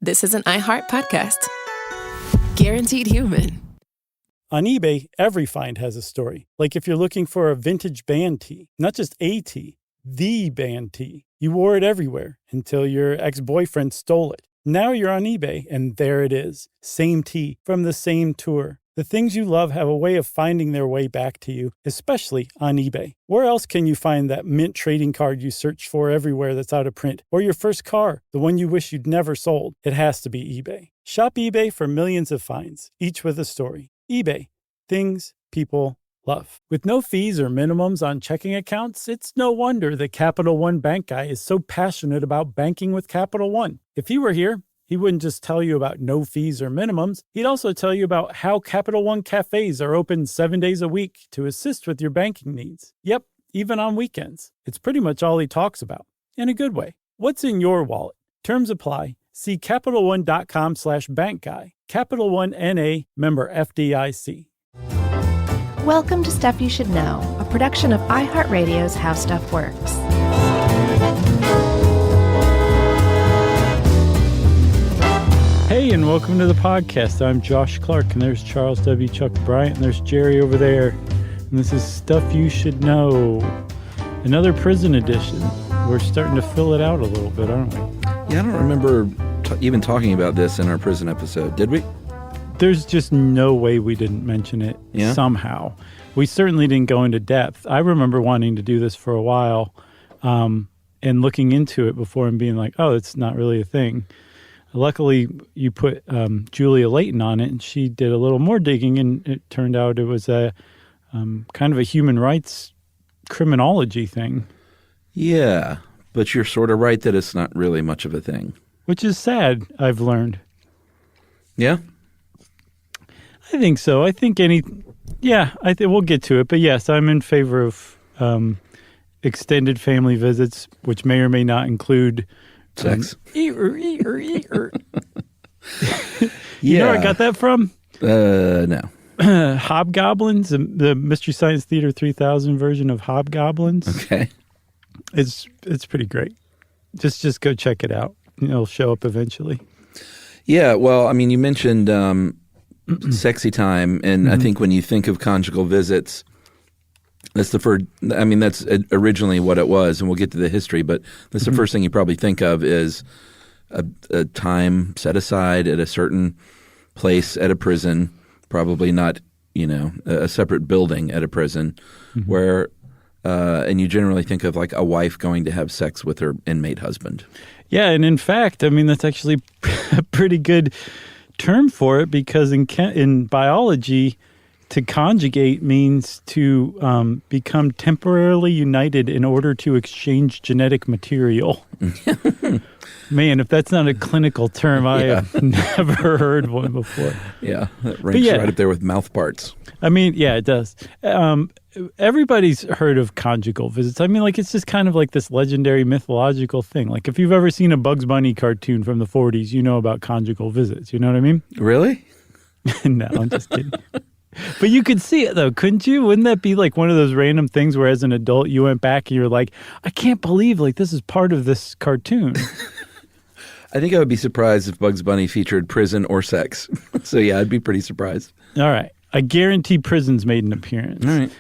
this is an iHeart podcast. Guaranteed human. On eBay, every find has a story. Like if you're looking for a vintage band tee, not just a tee, the band tee. You wore it everywhere until your ex-boyfriend stole it. Now you're on eBay, and there it is. Same tee from the same tour. The things you love have a way of finding their way back to you, especially on eBay. Where else can you find that mint trading card you search for everywhere that's out of print? Or your first car, the one you wish you'd never sold? It has to be eBay. Shop eBay for millions of finds, each with a story. eBay. Things people love. With no fees or minimums on checking accounts, it's no wonder that Capital One Bank Guy is so passionate about banking with Capital One. If he were here, he wouldn't just tell you about no fees or minimums. He'd also tell you about how Capital One cafes are open 7 days a week to assist with your banking needs. Yep, even on weekends. It's pretty much all he talks about. In a good way. What's in your wallet? Terms apply. See CapitalOne.com/bankguy. Capital One N.A. member FDIC. Welcome to Stuff You Should Know, a production of iHeartRadio's How Stuff Works. Hey, and welcome to the podcast. I'm Josh Clark, and there's Charles W. Chuck Bryant, and there's Jerry over there. And this is Stuff You Should Know, another prison edition. We're starting to fill it out a little bit, aren't we? Yeah, I don't remember even talking about this in our prison episode. Did we? There's just no way we didn't mention it somehow. We certainly didn't go into depth. I remember wanting to do this for a while and looking into it before and being like, oh, it's not really a thing. Luckily, you put Julia Layton on it, and she did a little more digging, and it turned out it was a kind of a human rights criminology thing. Yeah, but you're sort of right that it's not really much of a thing. Which is sad, I've learned. Yeah? I think so. I think we'll get to it. But yes, I'm in favor of extended family visits, which may or may not include sex. You know where I got that from? No. Hobgoblins, the Mystery Science Theater 3000 version of Hobgoblins. Okay. It's pretty great. Just go check it out. It'll show up eventually. Yeah, well, I mean, you mentioned sexy time, and I think when you think of conjugal visits, that's that's originally what it was, and we'll get to the history, but that's the first thing you probably think of is a time set aside at a certain place at a prison, probably not, a separate building at a prison, where and you generally think of like a wife going to have sex with her inmate husband. Yeah, and in fact, that's actually a pretty good term for it, because in biology, to conjugate means to become temporarily united in order to exchange genetic material. Man, if that's not a clinical term, I have never heard one before. Yeah, that ranks right up there with mouth parts. Yeah, it does. Everybody's heard of conjugal visits. It's just kind of like this legendary mythological thing. Like if you've ever seen a Bugs Bunny cartoon from the 40s, you know about conjugal visits. You know what I mean? Really? No, I'm just kidding. But you could see it, though, couldn't you? Wouldn't that be like one of those random things where as an adult you went back and you're like, I can't believe this is part of this cartoon. I think I would be surprised if Bugs Bunny featured prison or sex. So, yeah, I'd be pretty surprised. All right. I guarantee prisons made an appearance. All right.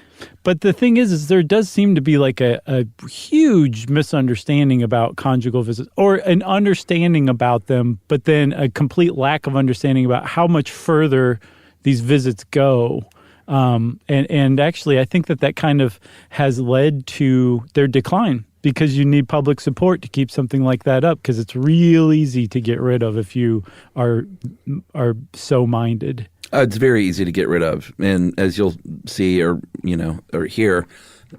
But the thing is there does seem to be like a huge misunderstanding about conjugal visits, or an understanding about them, but then a complete lack of understanding about how much further these visits go. And actually, I think that kind of has led to their decline, because you need public support to keep something like that up, because it's real easy to get rid of if you are so minded. It's very easy to get rid of. And as you'll see or hear,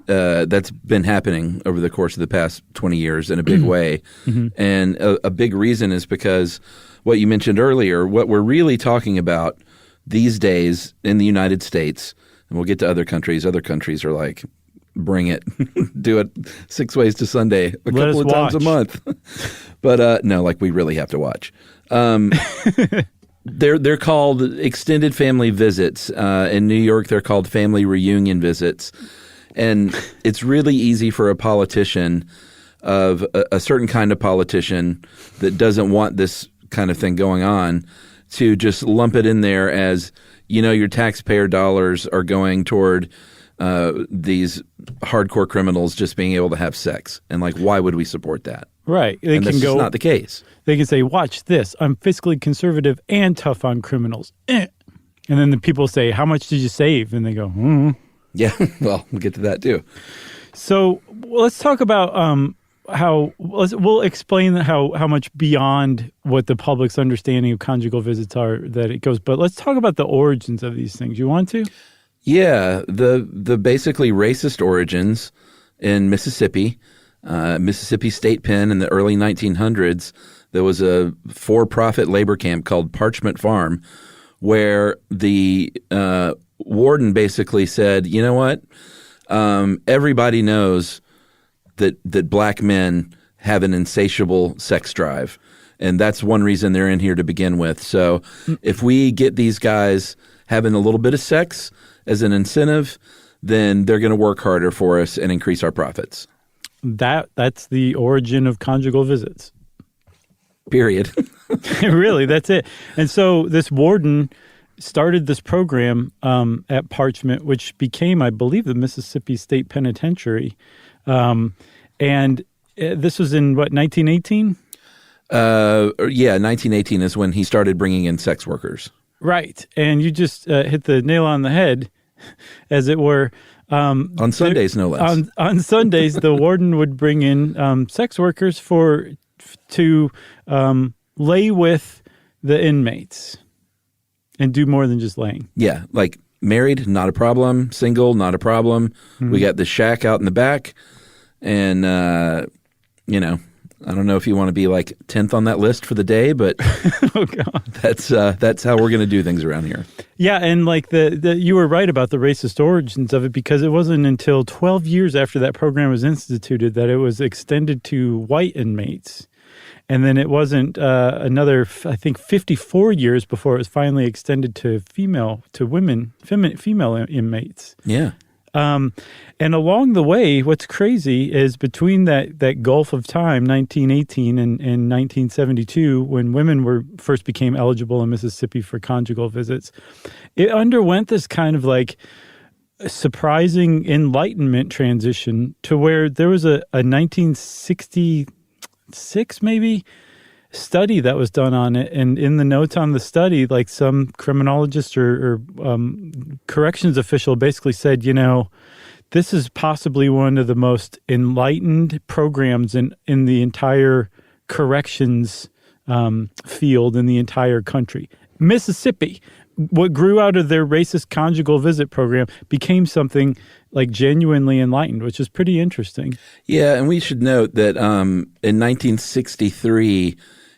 that's been happening over the course of the past 20 years in a big way. And a big reason is because what you mentioned earlier, what we're really talking about these days in the United States, and we'll get to other countries are like, bring it. Do it 6 ways to Sunday a couple of times a month. But no, we really have to watch. They're called extended family visits. In New York, they're called family reunion visits. And it's really easy for a politician of a certain kind of politician that doesn't want this kind of thing going on, to just lump it in there as, your taxpayer dollars are going toward these hardcore criminals just being able to have sex. And why would we support that? Right. And that's just not the case. They can say, watch this. I'm fiscally conservative and tough on criminals. And then the people say, how much did you save? And they go, Yeah, well, we'll get to that too. So let's talk about we'll explain how much beyond what the public's understanding of conjugal visits are that it goes. But let's talk about the origins of these things. You want to? Yeah, the basically racist origins in Mississippi, Mississippi State Pen in the early 1900s. There was a for-profit labor camp called Parchment Farm, where the warden basically said, you know what? Everybody knows that black men have an insatiable sex drive, and that's one reason they're in here to begin with. So if we get these guys having a little bit of sex as an incentive, then they're going to work harder for us and increase our profits. That's the origin of conjugal visits. Period. Really, that's it. And so this warden started this program at Parchment, which became, I believe, the Mississippi State Penitentiary. And this was in, 1918? Yeah, 1918 is when he started bringing in sex workers. Right. And you just hit the nail on the head, as it were. On Sundays, no less. On Sundays, the warden would bring in sex workers to lay with the inmates and do more than just laying. Yeah, married, not a problem. Single, not a problem. Mm-hmm. We got the shack out in the back. And, I don't know if you want to be 10th on that list for the day, but oh God, that's how we're going to do things around here. Yeah, and you were right about the racist origins of it, because it wasn't until 12 years after that program was instituted that it was extended to white inmates. And then it wasn't another, I think, 54 years before it was finally extended to female inmates. Yeah. And along the way, what's crazy is between that gulf of time, 1918 and 1972, when women first became eligible in Mississippi for conjugal visits, it underwent this kind of surprising enlightenment transition to where there was a 1966 maybe study that was done on it, and in the notes on the study, some criminologist or corrections official basically said, this is possibly one of the most enlightened programs in the entire corrections field in the entire country. Mississippi, what grew out of their racist conjugal visit program, became something genuinely enlightened, which is pretty interesting. Yeah, and we should note that in 1963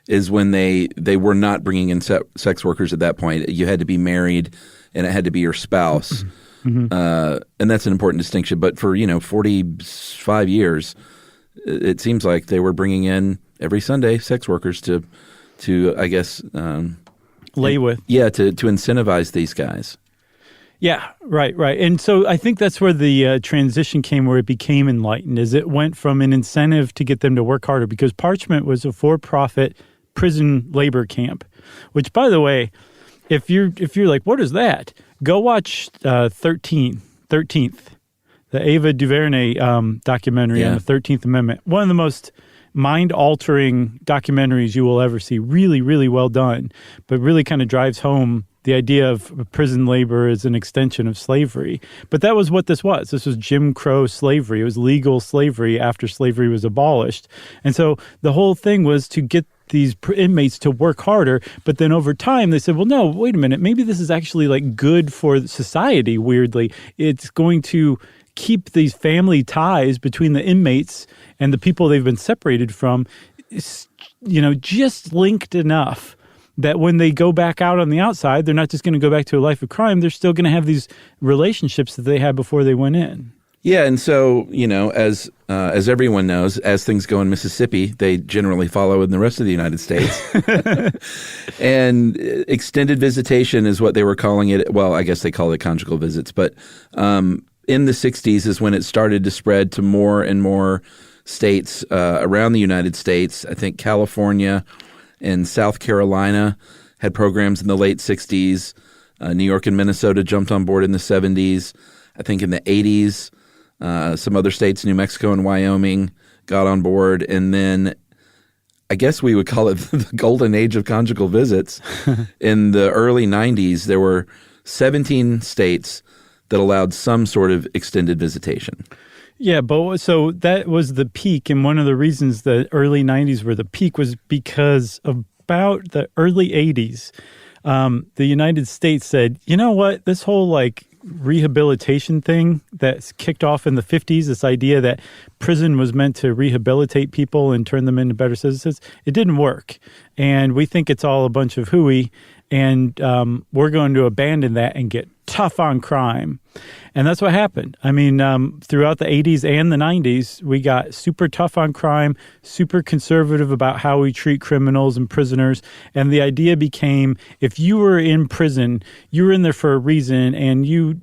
is when they were not bringing in sex workers at that point. You had to be married, and it had to be your spouse. Mm-hmm. And that's an important distinction. But for, 45 years, it seems like they were bringing in every Sunday sex workers to I guess lay with. Yeah, to incentivize these guys. Yeah, right. And so I think that's where the transition came, where it became enlightened, is it went from an incentive to get them to work harder, because Parchment was a for-profit prison labor camp, which, by the way, if you're like, what is that? Go watch 13th, the Ava DuVernay documentary on the 13th Amendment. One of the most mind-altering documentaries you will ever see. Really, really well done, but really kind of drives home the idea of prison labor as an extension of slavery. But that was what this was. This was Jim Crow slavery. It was legal slavery after slavery was abolished. And so the whole thing was to get these inmates to work harder. But then over time, they said, well, no, wait a minute. Maybe this is actually good for society, weirdly. It's going to keep these family ties between the inmates and the people they've been separated from, just linked enough that when they go back out on the outside, they're not just going to go back to a life of crime. They're still going to have these relationships that they had before they went in. Yeah, and so, as everyone knows, as things go in Mississippi, they generally follow in the rest of the United States. And extended visitation is what they were calling it. Well, I guess they call it conjugal visits. But in the 60s is when it started to spread to more and more states around the United States. I think California and South Carolina had programs in the late 60s. New York and Minnesota jumped on board in the 70s. I think in the 80s, some other states, New Mexico and Wyoming, got on board. And then I guess we would call it the golden age of conjugal visits. In the early 90s, there were 17 states that allowed some sort of extended visitation. Yeah, but so that was the peak. And one of the reasons the early 90s were the peak was because about the early 80s, the United States said, you know what, this whole like rehabilitation thing that's kicked off in the 50s, this idea that prison was meant to rehabilitate people and turn them into better citizens, it didn't work. And we think it's all a bunch of hooey, and we're going to abandon that and get tough on crime. And that's what happened. I mean, throughout the 80s and the 90s, we got super tough on crime, super conservative about how we treat criminals and prisoners. And the idea became, if you were in prison, you were in there for a reason, and you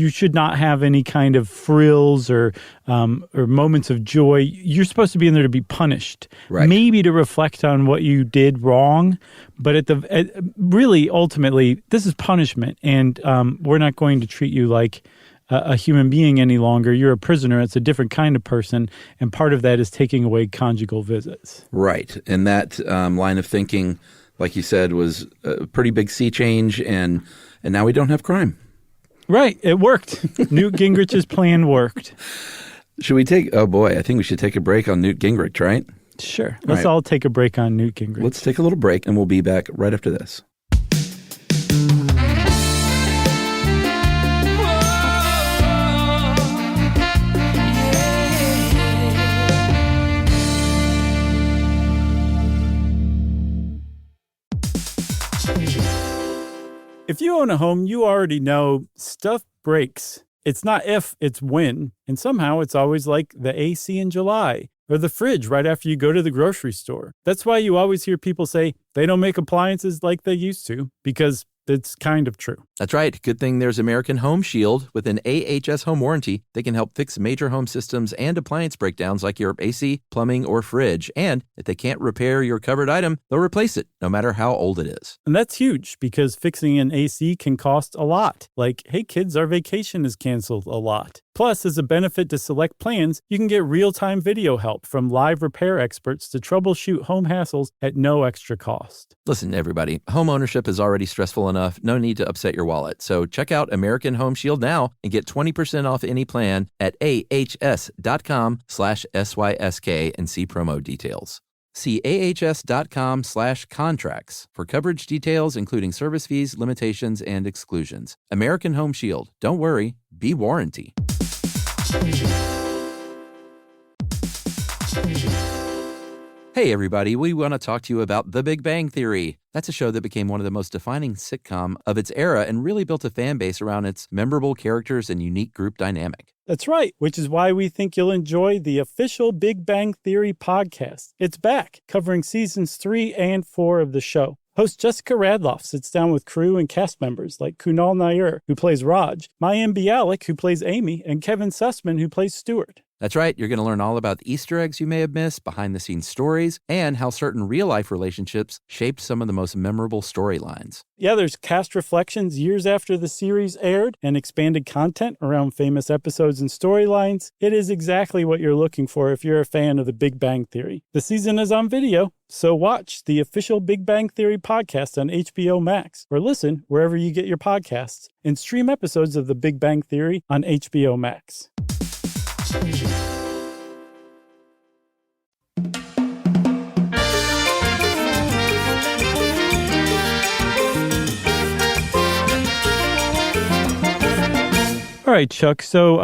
should not have any kind of frills or moments of joy. You're supposed to be in there to be punished, right? Maybe to reflect on what you did wrong. But really, ultimately, this is punishment, and we're not going to treat you like a human being any longer. You're a prisoner. It's a different kind of person, and part of that is taking away conjugal visits. Right, and that line of thinking, like you said, was a pretty big sea change, and now we don't have crime. Right, it worked. Newt Gingrich's plan worked. Should we take? Oh boy, I think we should take a break on Newt Gingrich, right? Sure. Let's all take a break on Newt Gingrich. Let's take a little break, and we'll be back right after this. If you own a home, you already know stuff breaks. It's not if, it's when. And somehow it's always like the AC in July or the fridge right after you go to the grocery store. That's why you always hear people say they don't make appliances like they used to, because it's kind of true. That's right. Good thing there's American Home Shield. With an AHS home warranty, they can help fix major home systems and appliance breakdowns like your AC, plumbing, or fridge. And if they can't repair your covered item, they'll replace it, no matter how old it is. And that's huge, because fixing an AC can cost a lot. Like, hey kids, our vacation is canceled a lot. Plus, as a benefit to select plans, you can get real-time video help from live repair experts to troubleshoot home hassles at no extra cost. Listen, everybody, home ownership is already stressful enough. No need to upset your wallet. So check out American Home Shield now and get 20% off any plan at ahs.com/SYSK and see promo details. See ahs.com/contracts for coverage details, including service fees, limitations, and exclusions. American Home Shield. Don't worry, be warranty. Hey everybody, we want to talk to you about The Big Bang Theory. That's a show that became one of the most defining sitcom of its era and really built a fan base around its memorable characters and unique group dynamic. That's right, which is why we think you'll enjoy the official Big Bang Theory podcast. It's back, covering seasons 3 and 4 of the show. Host Jessica Radloff sits down with crew and cast members like Kunal Nair, who plays Raj, Mayim Bialik, who plays Amy, and Kevin Sussman, who plays Stuart. That's right. You're going to learn all about the Easter eggs you may have missed, behind-the-scenes stories, and how certain real-life relationships shaped some of the most memorable storylines. Yeah, there's cast reflections years after the series aired and expanded content around famous episodes and storylines. It is exactly what you're looking for if you're a fan of The Big Bang Theory. The season is on video, so watch the official Big Bang Theory podcast on HBO Max, or listen wherever you get your podcasts, and stream episodes of The Big Bang Theory on HBO Max. All right, Chuck. So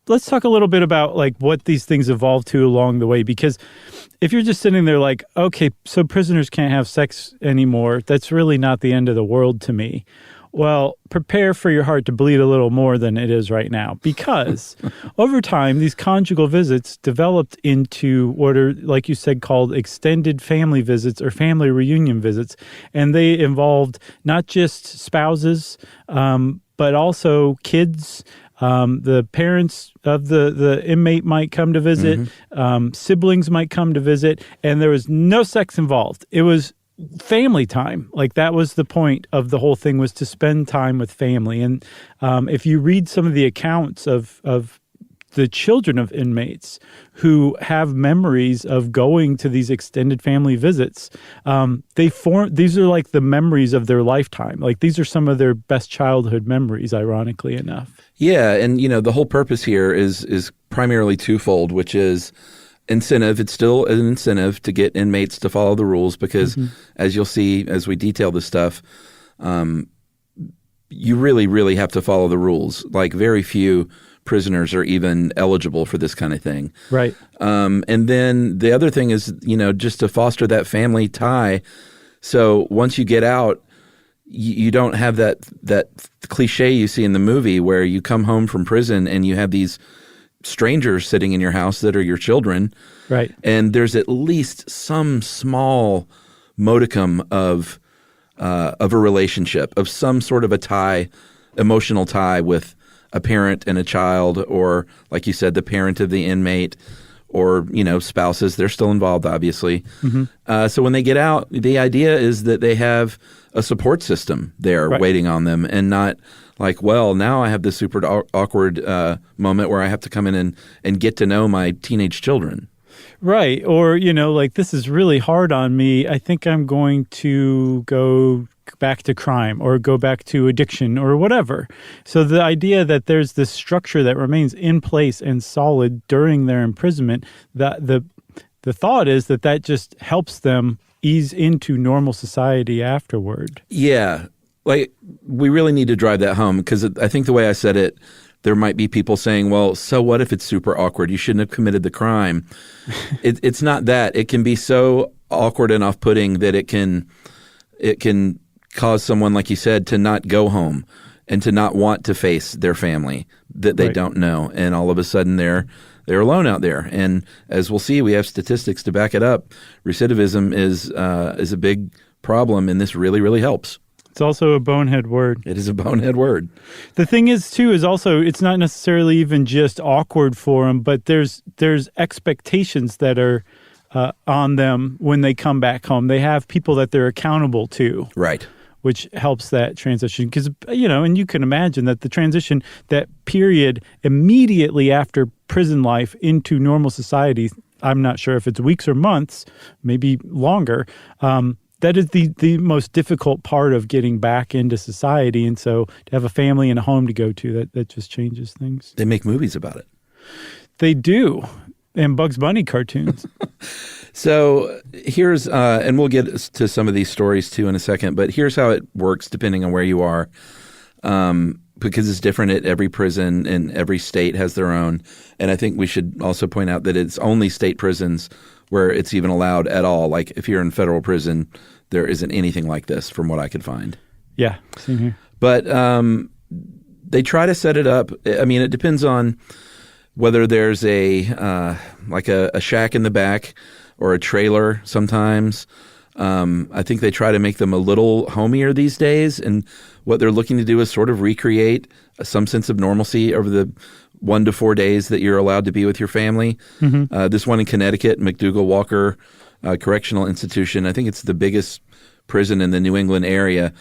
let's talk a little bit about like what these things evolved to along the way, because if you're just sitting there like, okay, so prisoners can't have sex anymore, that's really not the end of the world to me. Well, prepare for your heart to bleed a little more than it is right now, because over time, these conjugal visits developed into what are, like you said, called extended family visits or family reunion visits. And they involved not just spouses, but also kids. The parents of the inmate might come to visit. Siblings might come to visit. And there was no sex involved. It was family time. Like, that was the point of the whole thing, was to spend time with family. And if you read some of the accounts of the children of inmates who have memories of going to these extended family visits, these are like the memories of their lifetime. Like, these are some of their best childhood memories, ironically enough. Yeah, and the whole purpose here is primarily twofold, which is incentive. It's still an incentive to get inmates to follow the rules because, as you'll see as we detail this stuff, you really, really have to follow the rules. Like, very few prisoners are even eligible for this kind of thing. Right. And then the other thing is, just to foster that family tie. So once you get out, you don't have that cliche you see in the movie where you come home from prison and you have these strangers sitting in your house that are your children. Right. And there's at least some small modicum of a relationship, of some sort of a tie, emotional tie with a parent and a child, or like you said, the parent of the inmate, or spouses. They're still involved, obviously. So when they get out, the idea is that they have a support system there waiting on them, and not like, well, now I have this super awkward moment where I have to come in and get to know my teenage children. Right. Or, like, this is really hard on me. I think I'm going to go back to crime or go back to addiction or whatever. So the idea that there's this structure that remains in place and solid during their imprisonment, that the thought is that just helps them ease into normal society afterward. Yeah. Like, we really need to drive that home, because I think the way I said it, there might be people saying, well, so what if it's super awkward? You shouldn't have committed the crime. It's not that. It can be so awkward and off-putting that it can cause someone, like you said, to not go home and to not want to face their family that they don't know. And all of a sudden they're alone out there. And as we'll see, we have statistics to back it up. Recidivism is a big problem, and this really, really helps. It's also a bonehead word. It is a bonehead word. The thing is, too, is also it's not necessarily even just awkward for them, but there's expectations that are on them when they come back home. They have people that they're accountable to. Right. Which helps that transition. Because, and you can imagine that the transition, that period immediately after prison life into normal society, I'm not sure if it's weeks or months, maybe longer, that is the most difficult part of getting back into society. And so to have a family and a home to go to, that just changes things. They make movies about it. They do. And Bugs Bunny cartoons. So here's, and we'll get to some of these stories too in a second, but here's how it works depending on where you are. Because it's different at every prison, and every state has their own. And I think we should also point out that it's only state prisons where it's even allowed at all. Like, if you're in federal prison, there isn't anything like this from what I could find. Yeah, same here. But they try to set it up. I mean, it depends on whether there's a shack in the back or a trailer sometimes. I think they try to make them a little homier these days. And what they're looking to do is sort of recreate some sense of normalcy over the 1 to 4 days that you're allowed to be with your family. This one in Connecticut, McDougall Walker Correctional Institution, I think it's the biggest prison in the New England area.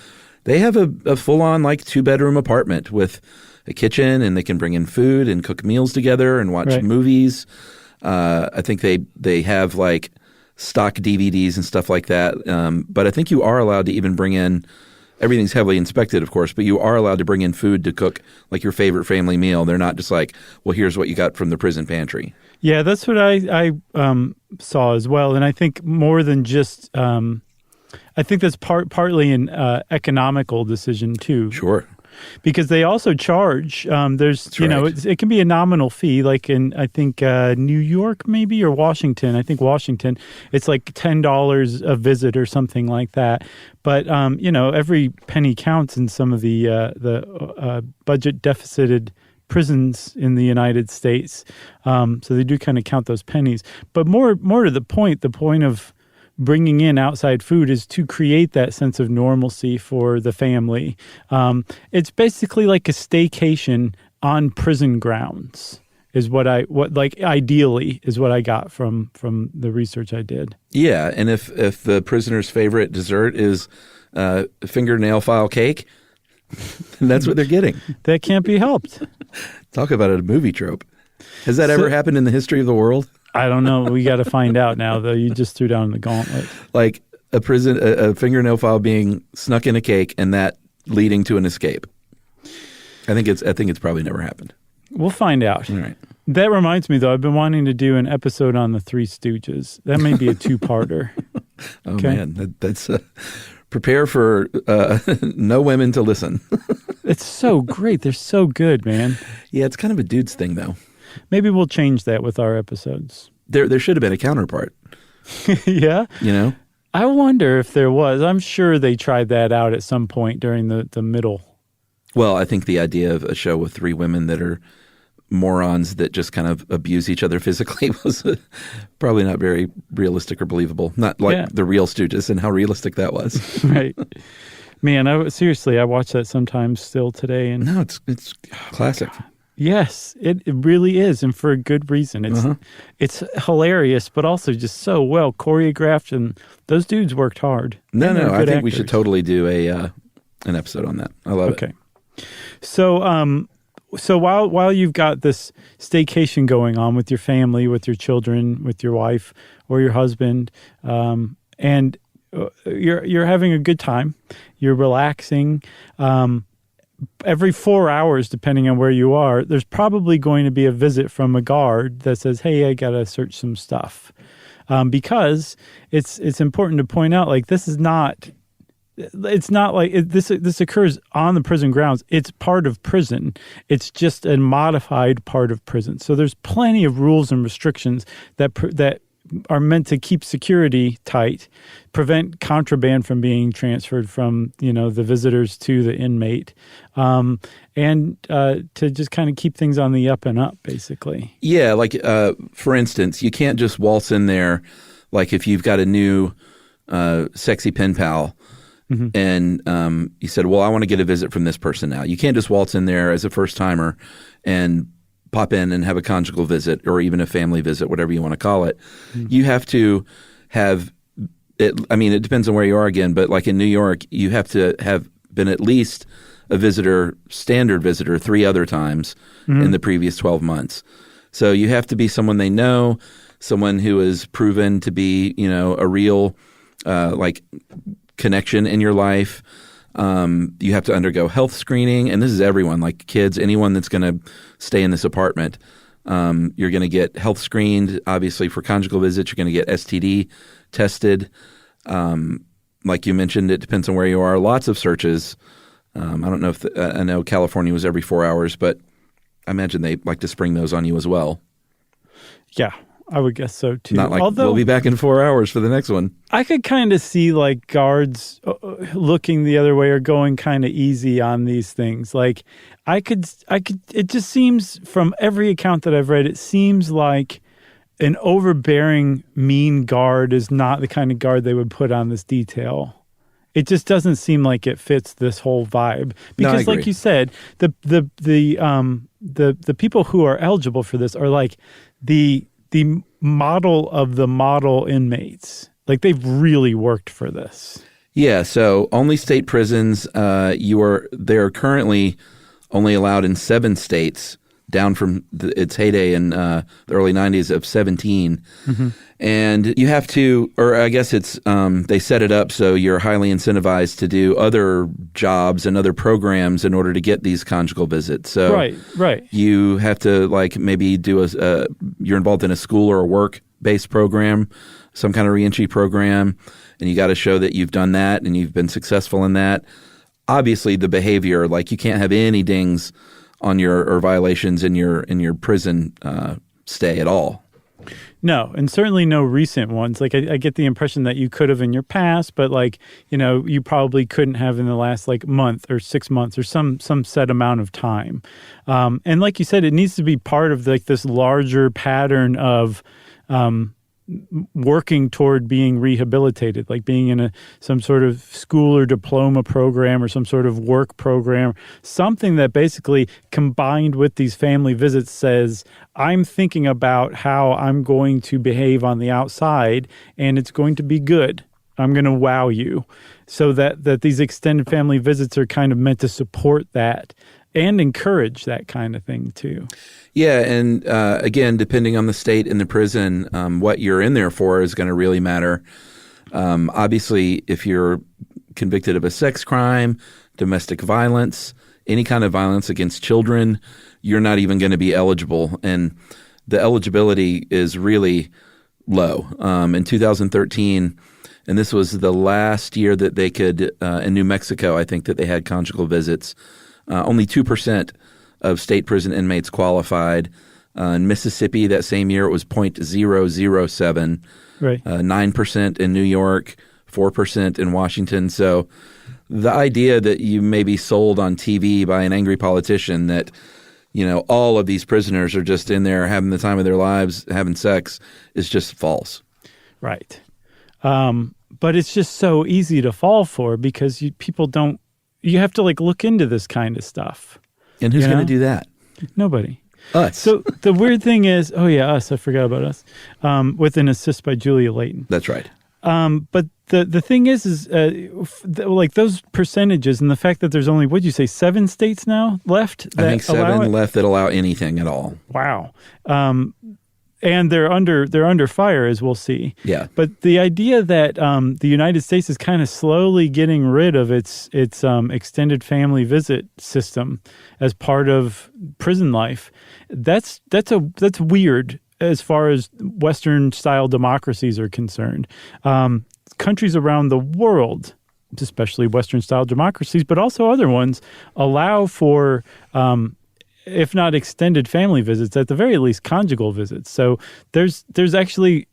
They have a full-on, like, 2-bedroom apartment with a kitchen, and they can bring in food and cook meals together and watch movies. I think they have, like, stock DVDs and stuff like that. But I think you are allowed to even bring in – everything's heavily inspected, of course, but you are allowed to bring in food to cook, like, your favorite family meal. They're not just like, well, here's what you got from the prison pantry. Yeah, that's what I saw as well. And I think more than just I think that's partly an economical decision, too. Sure. Because they also charge. It can be a nominal fee, like in, I think, New York maybe, or Washington. I think Washington, it's like $10 a visit or something like that. But, every penny counts in some of the budget deficited prisons in the United States. So they do kind of count those pennies. But more to the point of bringing in outside food is to create that sense of normalcy for the family. It's basically like a staycation on prison grounds. Is what ideally is what I got from the research I did. Yeah, and if the prisoner's favorite dessert is fingernail file cake, then that's what they're getting. That can't be helped. Talk about a movie trope. Has that ever happened in the history of the world? I don't know. We got to find out now, though. You just threw down the gauntlet. Like a fingernail file being snuck in a cake and that leading to an escape. I think it's probably never happened. We'll find out. All right. That reminds me, though, I've been wanting to do an episode on the Three Stooges. That may be a two-parter. Man, that's prepare for no women to listen. It's so great. They're so good, man. Yeah, it's kind of a dude's thing, though. Maybe we'll change that with our episodes. There should have been a counterpart. Yeah? You know? I wonder if there was. I'm sure they tried that out at some point during the middle. Well, I think the idea of a show with three women that are morons that just kind of abuse each other physically was probably not very realistic or believable. Not like the real Stooges and how realistic that was. Right. Man, I watch that sometimes still today. And no, it's classic. Yes, it really is, and for a good reason. It's hilarious, but also just so well choreographed, and those dudes worked hard. No, I think we should totally do an episode on that. I love it. Okay. So while you've got this staycation going on with your family, with your children, with your wife or your husband, and you're having a good time, you're relaxing. Every 4 hours, depending on where you are, there's probably going to be a visit from a guard that says, "Hey, I gotta search some stuff," because it's important to point out, like, this is not. It's not like this occurs on the prison grounds. It's part of prison. It's just a modified part of prison. So there's plenty of rules and restrictions that are meant to keep security tight, prevent contraband from being transferred from the visitors to the inmate, and to just kind of keep things on the up and up, basically. Yeah, like for instance, you can't just waltz in there, like if you've got a new sexy pen pal. Mm-hmm. And you said, well, I want to get a visit from this person now. You can't just waltz in there as a first-timer and pop in and have a conjugal visit or even a family visit, whatever you want to call it. Mm-hmm. You have to have it. I mean, it depends on where you are again, but like in New York, you have to have been at least a standard visitor 3 other times in the previous 12 months. So you have to be someone they know, someone who is proven to be, a real connection in your life. You have to undergo health screening, and this is everyone, like kids, anyone that's going to stay in this apartment. You're going to get health screened, obviously, for conjugal visits. You're going to get STD tested. Like you mentioned, it depends on where you are. Lots of searches. I don't know I know California was every 4 hours, but I imagine they like to spring those on you as well. Yeah. I would guess so, too. Not like we'll be back in 4 hours for the next one. I could kind of see, like, guards looking the other way or going kind of easy on these things. Like, it just seems, from every account that I've read, it seems like an overbearing, mean guard is not the kind of guard they would put on this detail. It just doesn't seem like it fits this whole vibe. Because, like you said, the people who are eligible for this are, like, the model of the model inmates. Like, they've really worked for this. Yeah, so only state prisons, they're currently only allowed in 7 states, down from its heyday in the early 90s of 17. Mm-hmm. And you have to, or I guess it's, they set it up so you're highly incentivized to do other jobs and other programs in order to get these conjugal visits. So right. You have to, like, maybe do you're involved in a school or a work-based program, some kind of reentry program, and you got to show that you've done that and you've been successful in that. Obviously, the behavior, like, you can't have any dings on or violations in your prison stay at all. No, and certainly no recent ones. Like, I get the impression that you could have in your past, but, like, you probably couldn't have in the last, like, month or 6 months or some set amount of time. And like you said, it needs to be part of, like, this larger pattern of working toward being rehabilitated, like being in some sort of school or diploma program or some sort of work program, something that basically combined with these family visits says, I'm thinking about how I'm going to behave on the outside and it's going to be good. I'm going to wow you. So that these extended family visits are kind of meant to support that and encourage that kind of thing too. Yeah, and again, depending on the state and the prison, what you're in there for is going to really matter. Obviously, if you're convicted of a sex crime, domestic violence, any kind of violence against children, you're not even going to be eligible. And the eligibility is really low. In 2013, and this was the last year that they could, in New Mexico, I think that they had conjugal visits, only 2% of state prison inmates qualified. In Mississippi that same year, it was 0.007, right. 9% in New York, 4% in Washington. So the idea that you may be sold on TV by an angry politician that, all of these prisoners are just in there having the time of their lives, having sex, is just false. Right. But it's just so easy to fall for because people don't. You have to look into this kind of stuff. And who's going to do that? Nobody. Us. So the weird thing is, us. I forgot about us. With an assist by Julia Layton. That's right. But the thing is those percentages and the fact that there's only, what'd you say, 7 states now left? I think 7 left that allow anything at all. Wow. And they're under fire, as we'll see. Yeah. But the idea that the United States is kind of slowly getting rid of its extended family visit system as part of prison life, that's weird as far as Western style democracies are concerned. Countries around the world, especially Western style democracies, but also other ones, allow for if not extended family visits, at the very least conjugal visits. So there's actually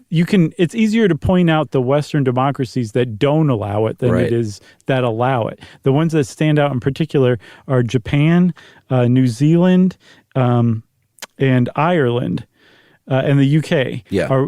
it's easier to point out the Western democracies that don't allow it than it is that allow it. The ones that stand out in particular are Japan, New Zealand, and Ireland. And the UK,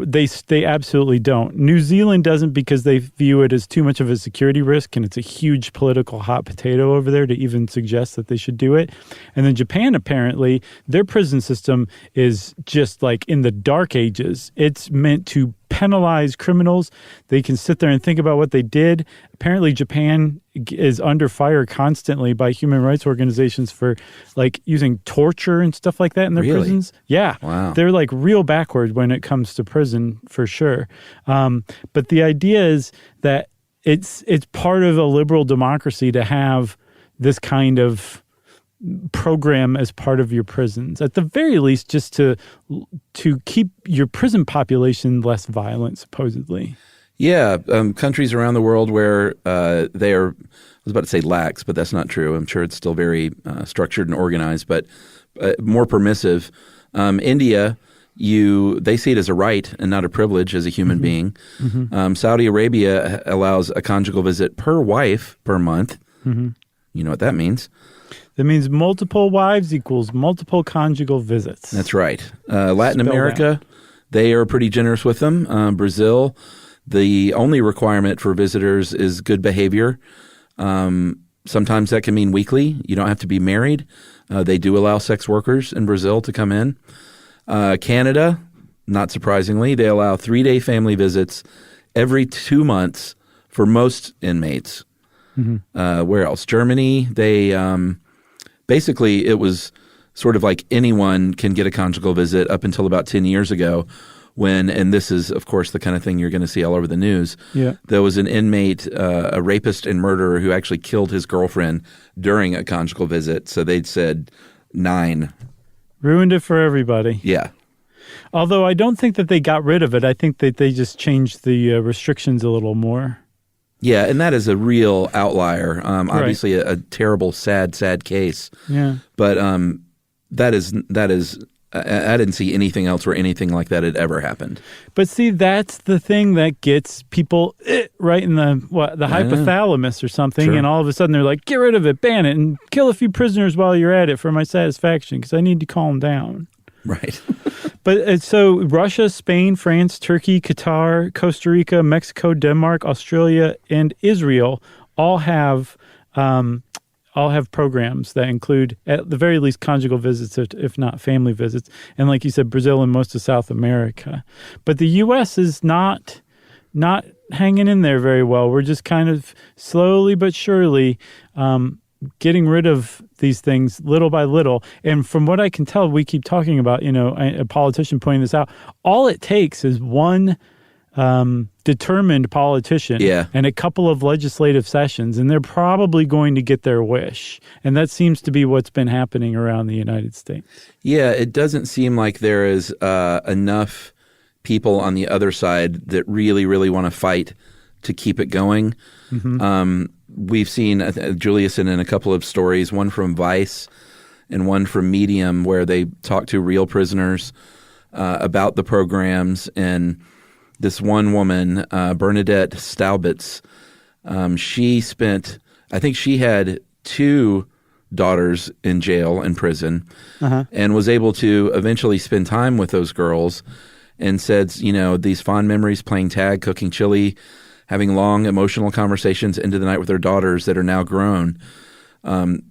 they absolutely don't. New Zealand doesn't because they view it as too much of a security risk, and it's a huge political hot potato over there to even suggest that they should do it. And then Japan, apparently, their prison system is just like in the dark ages. It's meant to penalize criminals. They can sit there and think about what they did. Apparently, Japan is under fire constantly by human rights organizations for using torture and stuff like that in their prisons. Yeah. Wow. They're real backward when it comes to prison for sure. But the idea is that it's part of a liberal democracy to have this kind of program as part of your prisons, at the very least, just to keep your prison population less violent, supposedly. Yeah, countries around the world where they are, I was about to say lax, but that's not true. I'm sure it's still very structured and organized, but more permissive. India, they see it as a right and not a privilege as a human being. Mm-hmm. Saudi Arabia allows a conjugal visit per wife per month. Mm-hmm. You know what that means. That means multiple wives equals multiple conjugal visits. That's right. Latin America, they are pretty generous with them. Brazil, the only requirement for visitors is good behavior. Sometimes that can mean weekly. You don't have to be married. They do allow sex workers in Brazil to come in. Canada, not surprisingly, they allow 3-day family visits every 2 months for most inmates. Mm-hmm. Where else? Germany, they basically it was sort of like anyone can get a conjugal visit up until about 10 years ago when, and this is, of course, the kind of thing you're going to see all over the news, there was an inmate, a rapist and murderer who actually killed his girlfriend during a conjugal visit. So they'd said 9. Ruined it for everybody. Yeah. Although I don't think that they got rid of it. I think that they just changed the restrictions a little more. Yeah, and that is a real outlier. Obviously, a terrible, sad case. Yeah. But that is. I didn't see anything else where anything like that had ever happened. But see, that's the thing that gets people right in the hypothalamus or something, sure. And all of a sudden they're like, "Get rid of it, ban it, and kill a few prisoners while you're at it for my satisfaction because I need to calm down." Right. But so Russia, Spain, France, Turkey, Qatar, Costa Rica, Mexico, Denmark, Australia, and Israel all have programs that include, at the very least, conjugal visits, if not family visits. And like you said, Brazil and most of South America. But the U.S. is not hanging in there very well. We're just kind of slowly but surely getting rid of these things little by little. And from what I can tell, we keep talking about, a politician pointing this out. All it takes is one determined politician and a couple of legislative sessions, and they're probably going to get their wish. And that seems to be what's been happening around the United States. Yeah, it doesn't seem like there is enough people on the other side that really, really want to fight to keep it going. Mm-hmm. We've seen Julia sent in a couple of stories, one from Vice and one from Medium, where they talk to real prisoners about the programs. And this one woman, Bernadette Staubitz, I think she had 2 daughters in jail, in prison, and was able to eventually spend time with those girls, and said, these fond memories, playing tag, cooking chili, having long emotional conversations into the night with their daughters that are now grown.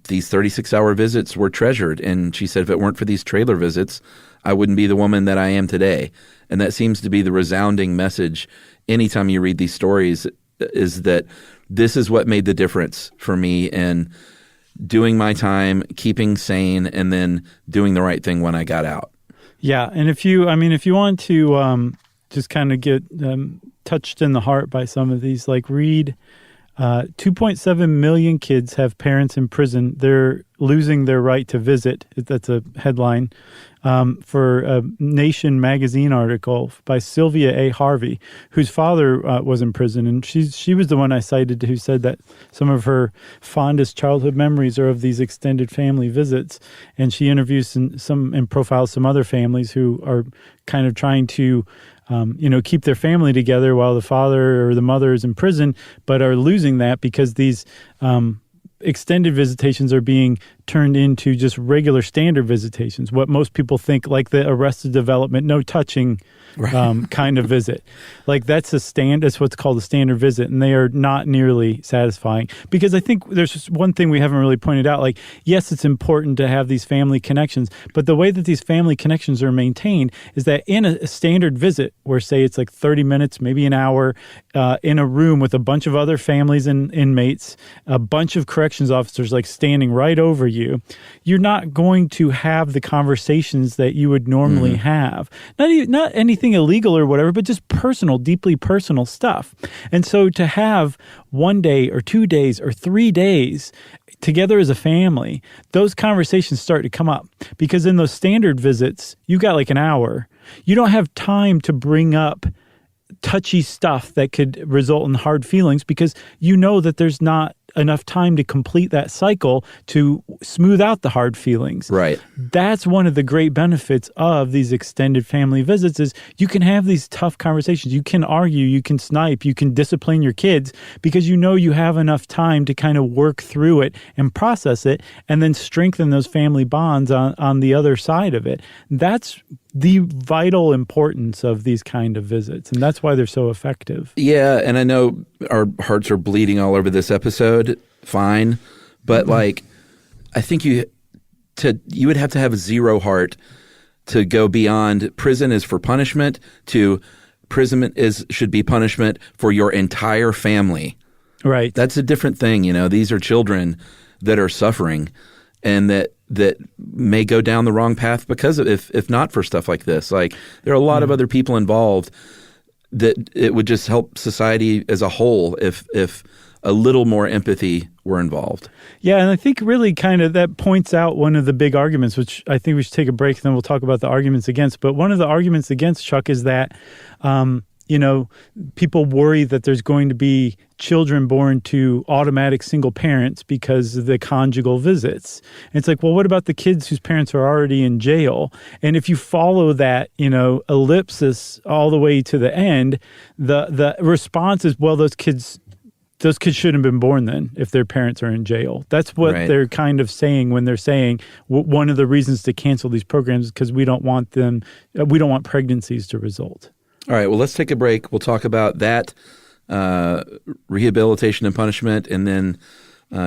These 36-hour visits were treasured. And she said, if it weren't for these trailer visits, I wouldn't be the woman that I am today. And that seems to be the resounding message anytime you read these stories, is that this is what made the difference for me in doing my time, keeping sane, and then doing the right thing when I got out. Yeah. And if you want to just kind of get touched in the heart by some of these, like read 2.7 million kids have parents in prison. They're losing their right to visit. That's a headline for a Nation magazine article by Sylvia A. Harvey, whose father was in prison. And she was the one I cited who said that some of her fondest childhood memories are of these extended family visits. And she interviews and profiles some other families who are kind of trying to keep their family together while the father or the mother is in prison, but are losing that because these extended visitations are being turned into just regular standard visitations, what most people think like the Arrested Development, no touching kind of visit. Like that's what's called a standard visit, and they are not nearly satisfying. Because I think there's just one thing we haven't really pointed out, like, yes, it's important to have these family connections, but the way that these family connections are maintained is that in a standard visit, where say it's like 30 minutes, maybe an hour, in a room with a bunch of other families and inmates, a bunch of corrections officers like standing right over you, you're not going to have the conversations that you would normally have. Not anything illegal or whatever, but just personal, deeply personal stuff. And so to have 1 day or 2 days or 3 days together as a family, those conversations start to come up. Because in those standard visits, you got like an hour. You don't have time to bring up touchy stuff that could result in hard feelings, because you know that there's not enough time to complete that cycle to smooth out the hard feelings. Right. That's one of the great benefits of these extended family visits is you can have these tough conversations. You can argue, you can snipe, you can discipline your kids because you know you have enough time to kind of work through it and process it and then strengthen those family bonds on the other side of it. That's the vital importance of these kind of visits, and that's why they're so effective. Yeah, and I know our hearts are bleeding all over this episode, fine, but like I think you would have to have zero heart to go beyond prison is for punishment to prison should be punishment for your entire family. Right. That's a different thing, These are children that are suffering and that may go down the wrong path because of if not for stuff like this. Like there are a lot of other people involved that it would just help society as a whole if a little more empathy were involved. Yeah, and I think really kind of that points out one of the big arguments, which I think we should take a break and then we'll talk about the arguments against. But one of the arguments against, Chuck, is that people worry that there's going to be children born to automatic single parents because of the conjugal visits. And it's like, well, what about the kids whose parents are already in jail? And if you follow that, ellipsis all the way to the end, the response is, well, those kids those kids shouldn't have been born then if their parents are in jail. That's what they're kind of saying when they're saying one of the reasons to cancel these programs is because we don't want pregnancies to result. All right, well, let's take a break. We'll talk about that, rehabilitation and punishment, and then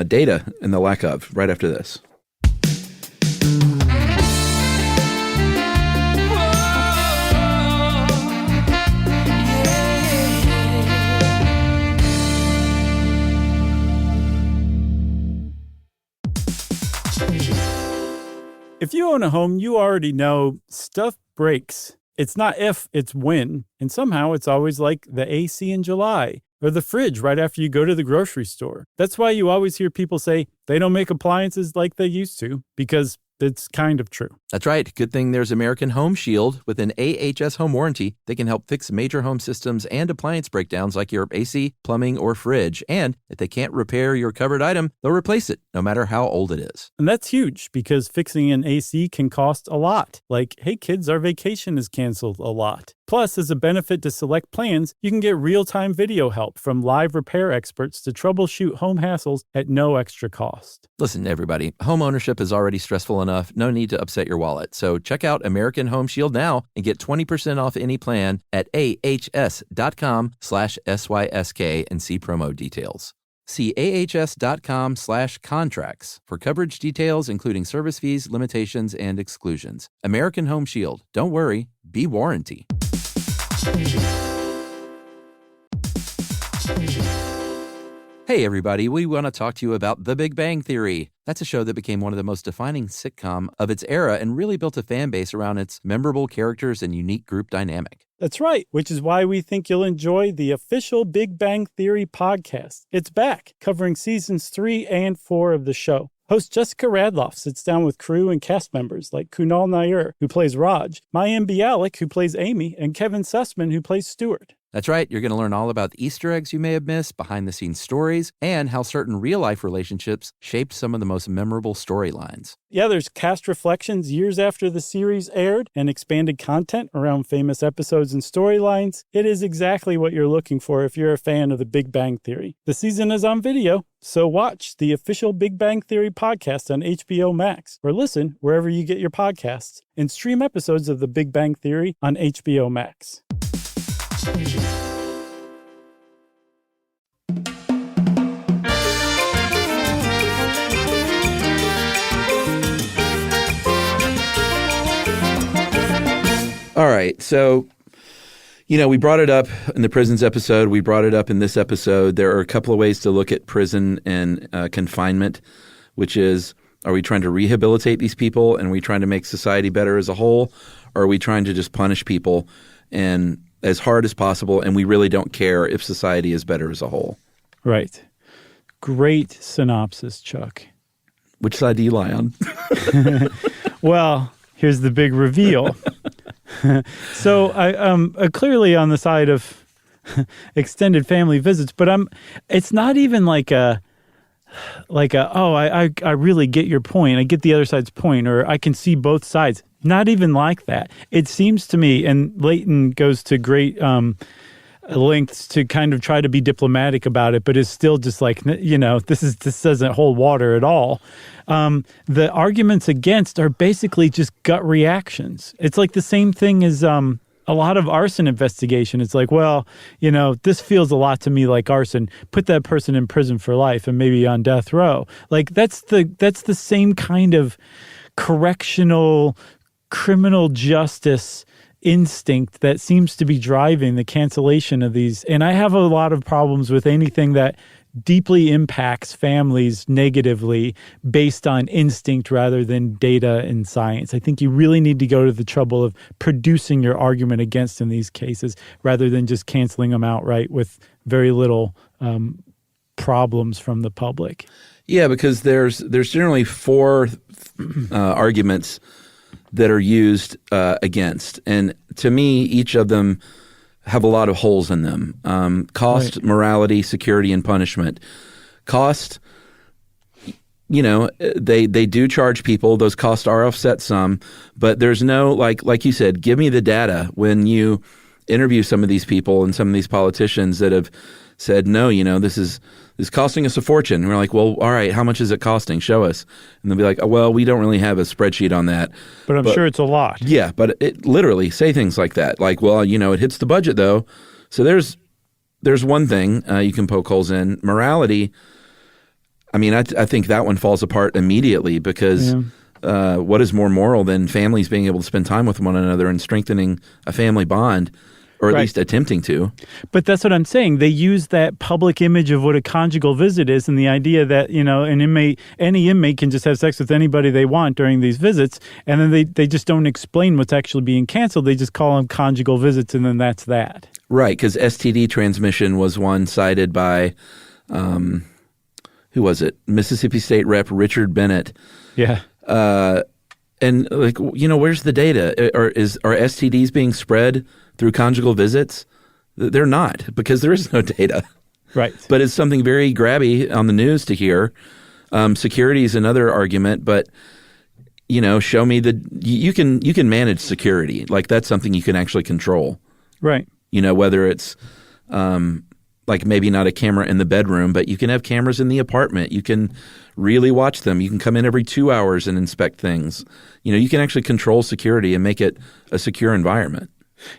data and the lack of right after this. If you own a home, you already know stuff breaks. It's not if, it's when. And somehow it's always like the AC in July or the fridge right after you go to the grocery store. That's why you always hear people say they don't make appliances like they used to, because it's kind of true. That's right. Good thing there's American Home Shield with an AHS home warranty. They can help fix major home systems and appliance breakdowns like your AC, plumbing, or fridge. And if they can't repair your covered item, they'll replace it, no matter how old it is. And that's huge because fixing an AC can cost a lot. Like, hey kids, our vacation is canceled a lot. Plus, as a benefit to select plans, you can get real-time video help from live repair experts to troubleshoot home hassles at no extra cost. Listen, everybody, home ownership is already stressful enough. No need to upset your wallet. So check out American Home Shield now and get 20% off any plan at ahs.com/SYSK and see promo details. See ahs.com/contracts for coverage details, including service fees, limitations, and exclusions. American Home Shield. Don't worry, be warranty. Hey, everybody, we want to talk to you about The Big Bang Theory. That's a show that became one of the most defining sitcom of its era and really built a fan base around its memorable characters and unique group dynamic. That's right, which is why we think you'll enjoy the official Big Bang Theory podcast. It's back, covering seasons 3 and 4 of the show. Host Jessica Radloff sits down with crew and cast members like Kunal Nair, who plays Raj, Mayim Bialik, who plays Amy, and Kevin Sussman, who plays Stuart. That's right. You're going to learn all about the Easter eggs you may have missed, behind-the-scenes stories, and how certain real-life relationships shaped some of the most memorable storylines. Yeah, there's cast reflections years after the series aired and expanded content around famous episodes and storylines. It is exactly what you're looking for if you're a fan of The Big Bang Theory. The season is on video, so watch the official Big Bang Theory podcast on HBO Max, or listen wherever you get your podcasts, and stream episodes of The Big Bang Theory on HBO Max. All right. So, we brought it up in the prisons episode. We brought it up in this episode. There are a couple of ways to look at prison and confinement, which is, are we trying to rehabilitate these people and are we trying to make society better as a whole? Or are we trying to just punish people and as hard as possible, and we really don't care if society is better as a whole? Right. Great synopsis, Chuck. Which side do you lie on? Well, here's the big reveal. So I'm clearly on the side of extended family visits, but it's not even like I really get your point. I get the other side's point, or I can see both sides. Not even like that. It seems to me, and Leighton goes to great lengths to kind of try to be diplomatic about it, but is still just like, this doesn't hold water at all. The arguments against are basically just gut reactions. It's like the same thing as a lot of arson investigation. It's like, well, this feels a lot to me like arson. Put that person in prison for life and maybe on death row. Like that's the same kind of correctional criminal justice instinct that seems to be driving the cancellation of these. And I have a lot of problems with anything that deeply impacts families negatively based on instinct rather than data and science. I think you really need to go to the trouble of producing your argument against in these cases rather than just canceling them outright with very little problems from the public. Yeah, because there's generally 4 arguments that are used against. And to me, each of them have a lot of holes in them. Cost, right. Morality, security, and punishment. Cost, they do charge people. Those costs are offset some, but there's no, like you said, give me the data. When you interview some of these people and some of these politicians that have said, no, this is costing us a fortune. And we're like, well, all right, how much is it costing? Show us. And they'll be like, oh, well, we don't really have a spreadsheet on that. But I'm sure it's a lot. Yeah, but it literally say things like that. Like, well, it hits the budget though. So there's one thing you can poke holes in. Morality, I mean, I think that one falls apart immediately because what is more moral than families being able to spend time with one another and strengthening a family bond? Or at least attempting to. But that's what I'm saying. They use that public image of what a conjugal visit is and the idea that, any inmate can just have sex with anybody they want during these visits. And then they just don't explain what's actually being canceled. They just call them conjugal visits and then that's that. Right, because STD transmission was one cited by, who was it? Mississippi State Rep Richard Bennett. Yeah. And where's the data? Are STDs being spread through conjugal visits? They're not, because there is no data. Right. But it's something very grabby on the news to hear. Security is another argument, but show me you can manage security. Like that's something you can actually control. Right. Whether it's like maybe not a camera in the bedroom, but you can have cameras in the apartment. You can really watch them. You can come in every 2 hours and inspect things. You can actually control security and make it a secure environment.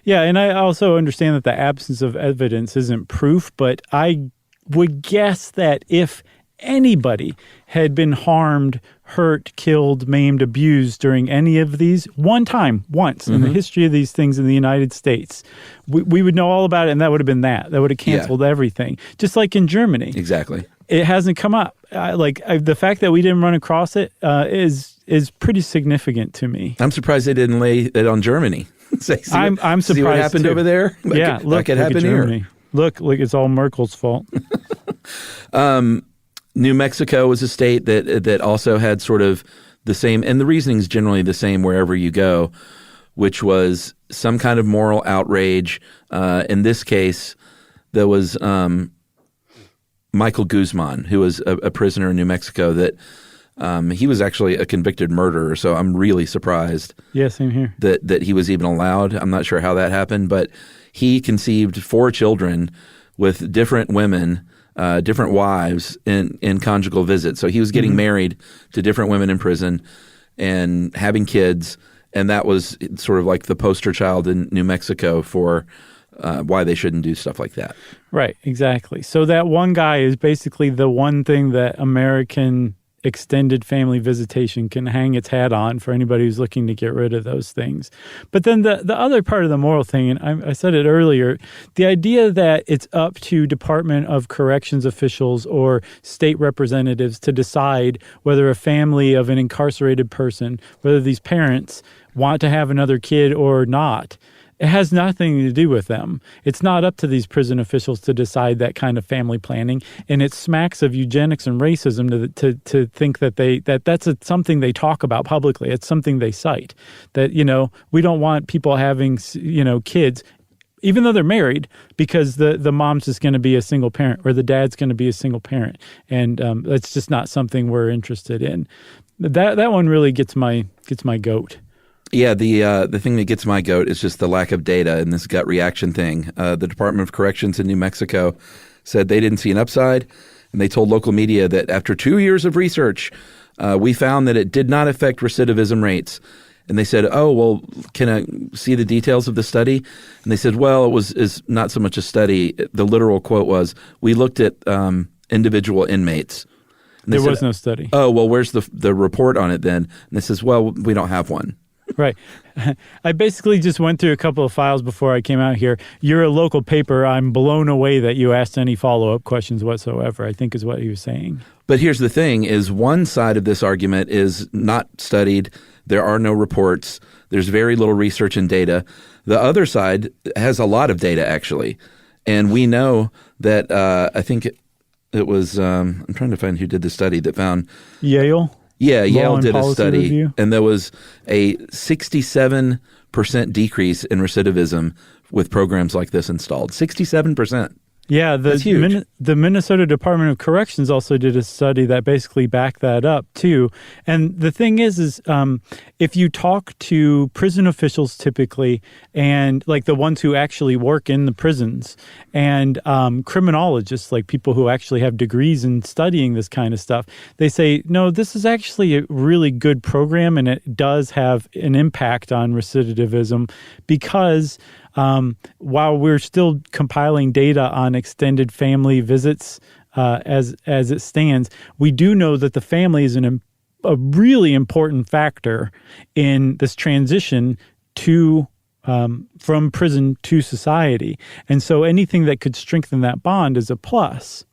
Yeah, and I also understand that the absence of evidence isn't proof, but I would guess that if anybody had been harmed, hurt, killed, maimed, abused during any of these, once in the history of these things in the United States, we would know all about it, and that would have been that. That would have canceled everything. Just like in Germany. Exactly. It hasn't come up. The fact that we didn't run across it is pretty significant to me. I'm surprised they didn't lay it on Germany. I'm surprised see what happened too. over there? Look at Germany. Here. Look, it's all Merkel's fault. New Mexico was a state that also had sort of the same, and the reasoning is generally the same wherever you go, which was some kind of moral outrage. In this case, there was Michael Guzman, who was a prisoner in New Mexico that he was actually a convicted murderer, so I'm really surprised. Yeah, same here. That he was even allowed. I'm not sure how that happened, but he conceived 4 children with different women, different wives in conjugal visits. So he was getting married to different women in prison and having kids, and that was sort of like the poster child in New Mexico for why they shouldn't do stuff like that. Right, exactly. So that one guy is basically the one thing that American extended family visitation can hang its hat on for anybody who's looking to get rid of those things. But then the other part of the moral thing, and I said it earlier, the idea that it's up to Department of Corrections officials or state representatives to decide whether a family of an incarcerated person, whether these parents want to have another kid or not, it has nothing to do with them. It's not up to these prison officials to decide that kind of family planning, and it smacks of eugenics and racism to think that that's something they talk about publicly. It's something they cite. That we don't want people having kids, even though they're married, because the mom's just going to be a single parent or the dad's going to be a single parent, and that's just not something we're interested in. That one really gets my goat. Yeah, the thing that gets my goat is just the lack of data and this gut reaction thing. The Department of Corrections in New Mexico said they didn't see an upside, and they told local media that after 2 years of research, we found that it did not affect recidivism rates. And they said, oh, well, can I see the details of the study? And they said, well, is not so much a study. The literal quote was, we looked at individual inmates. There was no study. Oh, well, where's the report on it then? And they says, well, we don't have one. Right. I basically just went through a couple of files before I came out here. You're a local paper. I'm blown away that you asked any follow-up questions whatsoever, I think is what he was saying. But here's the thing, is one side of this argument is not studied. There are no reports. There's very little research and data. The other side has a lot of data, actually. And we know that I think it was I'm trying to find who did the study that found Yale? Yeah, Yale did a study, review. And there was a 67% decrease in recidivism with programs like this installed. 67%. Yeah, That's huge. The Minnesota Department of Corrections also did a study that basically backed that up too. And the thing is if you talk to prison officials typically, and like the ones who actually work in the prisons, and criminologists, like people who actually have degrees in studying this kind of stuff, they say, no, this is actually a really good program, and it does have an impact on recidivism because while we're still compiling data on extended family visits as it stands, we do know that the family is a really important factor in this transition to from prison to society. And so anything that could strengthen that bond is a plus.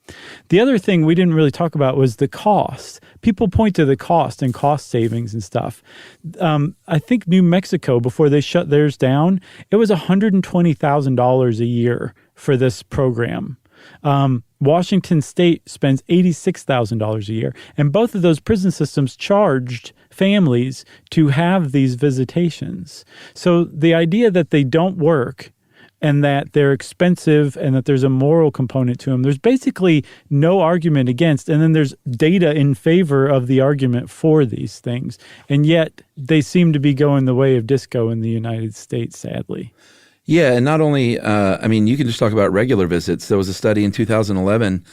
The other thing we didn't really talk about was the cost. People point to the cost and cost savings and stuff. I think New Mexico, before they shut theirs down, it was $120,000 a year for this program. Washington State spends $86,000 a year. And both of those prison systems charged families to have these visitations. So the idea that they don't work and that they're expensive and that there's a moral component to them, there's basically no argument against. And then there's data in favor of the argument for these things. And yet they seem to be going the way of disco in the United States, sadly. Yeah, and not only, you can just talk about regular visits. There was a study in 2011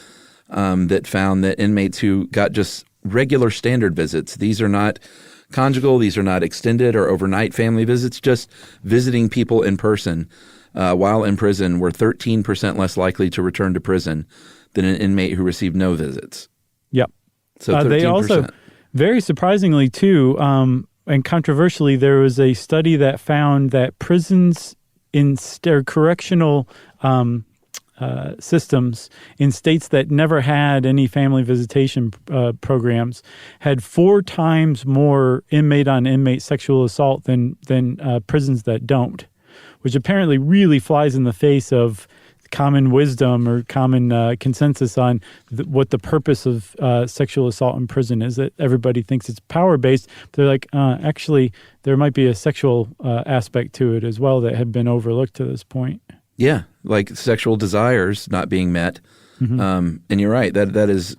that found that inmates who got just regular standard visits, these are not conjugal, these are not extended or overnight family visits, just visiting people in person while in prison, were 13% less likely to return to prison than an inmate who received no visits. Yep. So 13%. They also, very surprisingly too, and controversially, there was a study that found that prisons in correctional systems in states that never had any family visitation programs had 4 times more inmate-on-inmate sexual assault than prisons that don't, which apparently really flies in the face of common wisdom or common consensus on what the purpose of sexual assault in prison is, that everybody thinks it's power-based. They're like, actually, there might be a sexual aspect to it as well that had been overlooked to this point. Yeah, like sexual desires not being met. Mm-hmm. And you're right, that is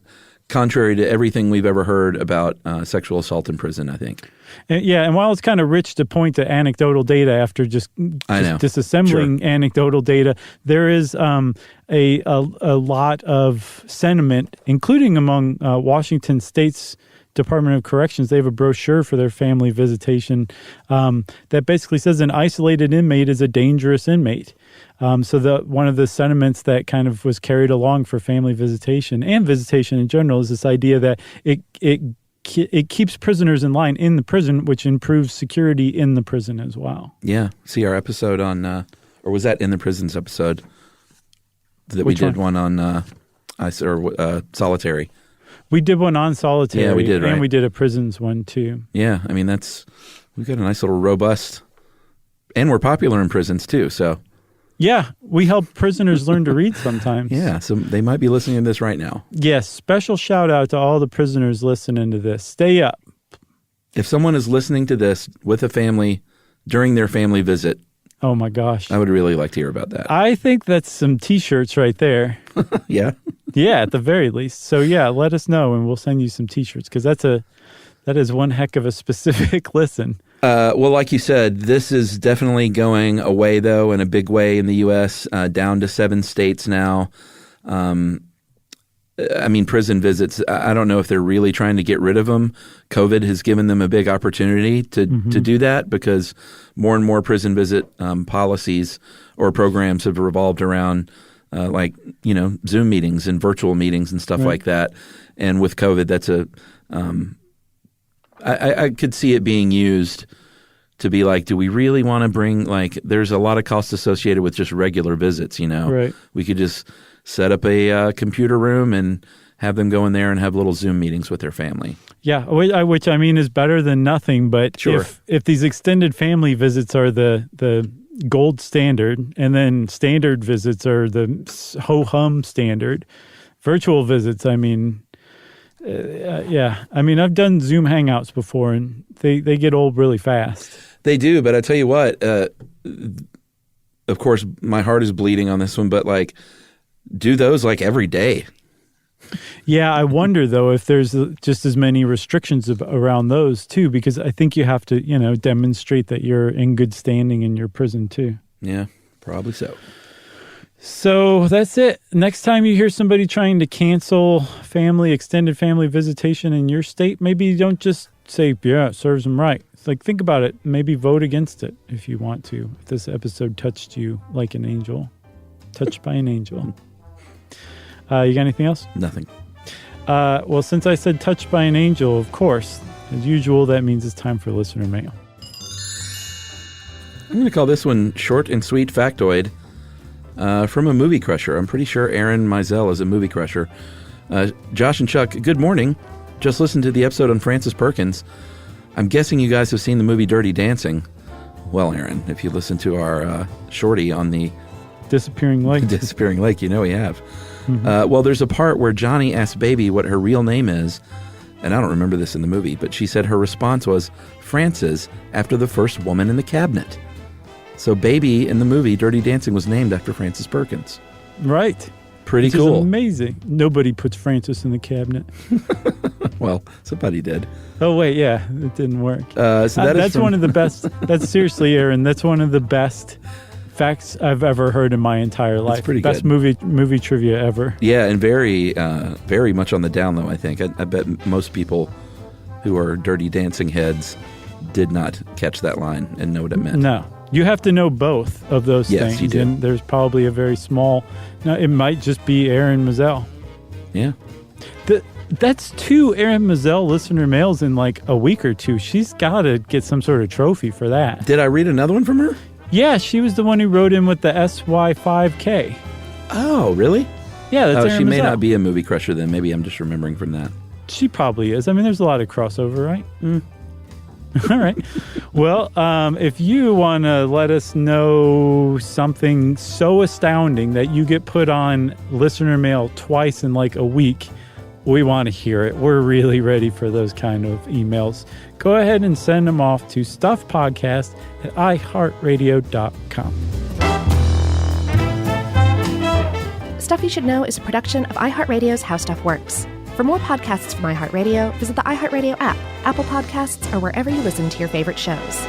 contrary to everything we've ever heard about sexual assault in prison, I think. And while it's kind of rich to point to anecdotal data after just disassembling anecdotal data, there is a lot of sentiment, including among Washington State's Department of Corrections. They have a brochure for their family visitation that basically says an isolated inmate is a dangerous inmate. So one of the sentiments that kind of was carried along for family visitation and visitation in general is this idea that it keeps prisoners in line in the prison, which improves security in the prison as well. Yeah. See our episode on, or was that in the prisons episode that we did one on solitary? We did one on solitary. Yeah, we did, right? And we did a prisons one too. Yeah, I mean we've got a nice little robust, and we're popular in prisons too, so. Yeah, we help prisoners learn to read sometimes. Yeah, so they might be listening to this right now. Yes, special shout out to all the prisoners listening to this. Stay up. If someone is listening to this with a family during their family visit, oh my gosh, I would really like to hear about that. I think that's some T-shirts right there. Yeah? Yeah, at the very least. So yeah, let us know and we'll send you some T-shirts because that is one heck of a specific listen. Well, like you said, this is definitely going away, though, in a big way in the U.S., down to 7 states now. Prison visits, I don't know if they're really trying to get rid of them. COVID has given them a big opportunity to do that because more and more prison visit policies or programs have revolved around Zoom meetings and virtual meetings and stuff like that. And with COVID, that's I could see it being used to be like, do we really want to bring, there's a lot of cost associated with just regular visits, Right. We could just set up a computer room and have them go in there and have little Zoom meetings with their family. Yeah, which is better than nothing. But sure. if these extended family visits are the gold standard, and then standard visits are the ho-hum standard, virtual visits, I've done Zoom Hangouts before, and they get old really fast. They do, but I tell you what, of course, my heart is bleeding on this one, but do those like every day. Yeah, I wonder, though, if there's just as many restrictions around those, too, because I think you have to, demonstrate that you're in good standing in your prison, too. Yeah, probably so. So that's it. Next time you hear somebody trying to cancel extended family visitation in your state, maybe you don't just say, yeah, it serves them right. It's like, think about it. Maybe vote against it if you want to. If this episode touched you like an angel. Touched by an angel. You got anything else? Nothing. Well, since I said touched by an angel, of course, as usual, that means it's time for listener mail. I'm going to call this one Short and Sweet Factoid from a movie crusher. I'm pretty sure Aaron Mizell is a movie crusher. Josh and Chuck, good morning. Just listened to the episode on Frances Perkins. I'm guessing you guys have seen the movie Dirty Dancing. Well, Aaron, if you listen to our shorty on the Disappearing Lake, you know we have. Mm-hmm. Well, there's a part where Johnny asks Baby what her real name is, and I don't remember this in the movie, but she said her response was Frances, after the first woman in the cabinet. So Baby in the movie Dirty Dancing was named after Frances Perkins. Right. Pretty cool. Is amazing. Nobody puts Frances in the cabinet. Well, somebody did. Oh, wait, yeah, it didn't work. That's one of the best. That's seriously, Aaron, that's one of the best facts I've ever heard in my entire life. It's pretty best good. movie trivia ever. Yeah, and very, very much on the down low, I think. I bet most people who are Dirty Dancing heads did not catch that line and know what it meant. No. You have to know both of those things. Yes, you do. And there's probably a very small... Now, it might just be Aaron Mizell. Yeah. That's 2 Aaron Mizell listener mails in like a week or two. She's got to get some sort of trophy for that. Did I read another one from her? Yeah, she was the one who wrote in with the SY5K. Oh, really? Yeah, that's Aaron she may Mizell. not be a movie crusher then. Maybe I'm just remembering from that. She probably is. I mean, there's a lot of crossover, right? All right. Well, if you want to let us know something so astounding that you get put on listener mail twice in like a week, we want to hear it. We're really ready for those kind of emails. Go ahead and send them off to stuffpodcast@iheartradio.com. Stuff You Should Know is a production of iHeartRadio's How Stuff Works. For more podcasts from iHeartRadio, visit the iHeartRadio app, Apple Podcasts, or wherever you listen to your favorite shows.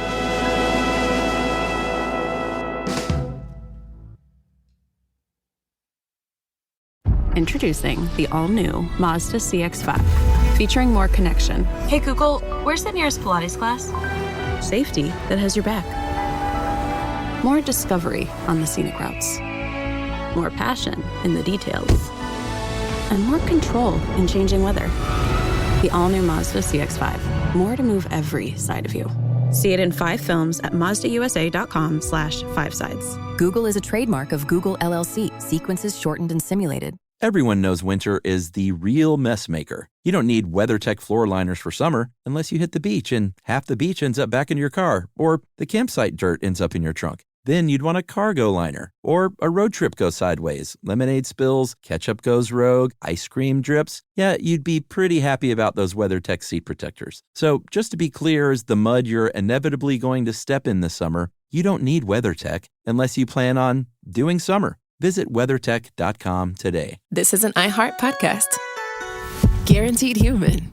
Introducing the all-new Mazda CX-5, featuring more connection. Hey Google, where's the nearest Pilates class? Safety that has your back. More discovery on the scenic routes. More passion in the details. And more control in changing weather. The all-new Mazda CX-5. More to move every side of you. See it in 5 films at MazdaUSA.com/5sides. Google is a trademark of Google LLC. Sequences shortened and simulated. Everyone knows winter is the real mess maker. You don't need WeatherTech floor liners for summer unless you hit the beach and half the beach ends up back in your car, or the campsite dirt ends up in your trunk. Then you'd want a cargo liner, or a road trip goes sideways, lemonade spills, ketchup goes rogue, ice cream drips. Yeah, you'd be pretty happy about those WeatherTech seat protectors. So just to be clear, as the mud you're inevitably going to step in this summer, you don't need WeatherTech unless you plan on doing summer. Visit WeatherTech.com today. This is an iHeart podcast. Guaranteed human.